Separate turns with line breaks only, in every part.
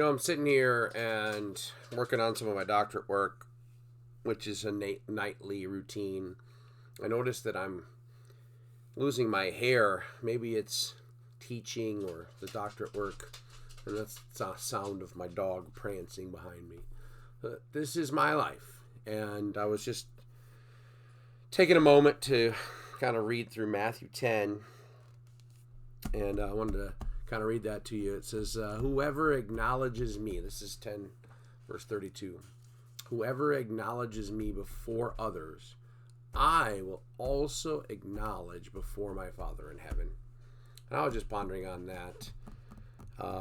I'm sitting here and working on some of my doctorate work, which is a nightly routine. I noticed that I'm losing my hair. Maybe it's teaching or the doctorate work, and that's the sound of my dog prancing behind me. This is my life, and I was just taking a moment to kind of read through Matthew 10, and I wanted to kind of read that to you. It says, whoever acknowledges me, this is 10, verse 32, whoever acknowledges me before others, I will also acknowledge before my Father in heaven. And I was just pondering on that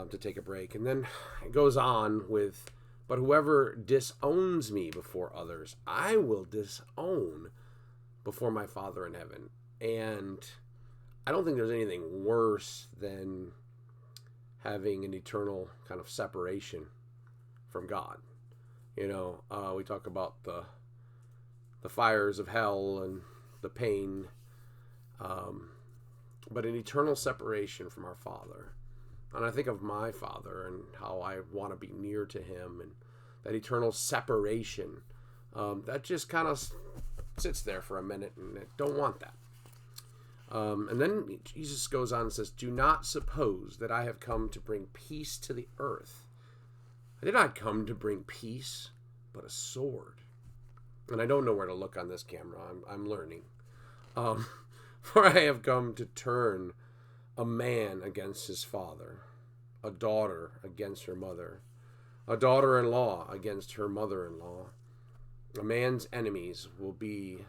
to take a break. And then it goes on with, but whoever disowns me before others, I will disown before my Father in heaven. And I don't think there's anything worse than having an eternal kind of separation from God. We talk about the fires of hell and the pain, but an eternal separation from our Father. And I think of my Father and how I want to be near to Him, and that eternal separation, that just kind of sits there for a minute, and I don't want that. And then Jesus goes on and says, do not suppose that I have come to bring peace to the earth. I did not come to bring peace, but a sword. And I don't know where to look on this camera. I'm learning. For I have come to turn a man against his father, a daughter against her mother, a daughter-in-law against her mother-in-law. A man's enemies will be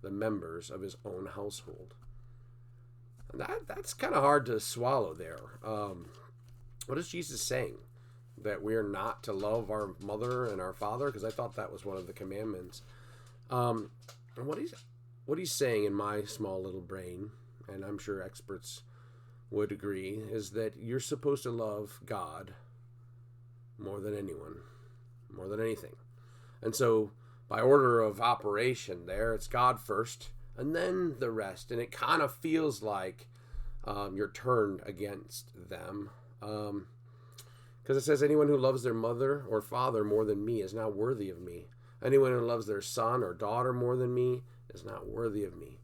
the members of his own household. And that's kind of hard to swallow there. What is Jesus saying? That we're not to love our mother and our father? Because I thought that was one of the commandments. And what he's saying in my small little brain, and I'm sure experts would agree, is that you're supposed to love God more than anyone, more than anything. And so by order of operation there, it's God first and then the rest. And it kind of feels like you're turned against them. Because it says, anyone who loves their mother or father more than me is not worthy of me. Anyone who loves their son or daughter more than me is not worthy of me.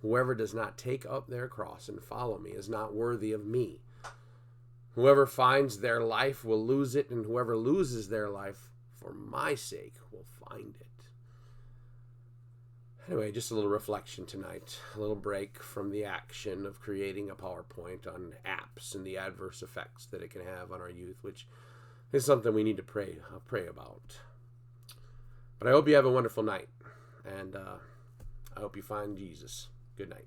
Whoever does not take up their cross and follow me is not worthy of me. Whoever finds their life will lose it, and whoever loses their life for my sake will find it. Anyway, just a little reflection tonight, a little break from the action of creating a PowerPoint on apps and the adverse effects that it can have on our youth, which is something we need to pray about. But I hope you have a wonderful night, and I hope you find Jesus. Good night.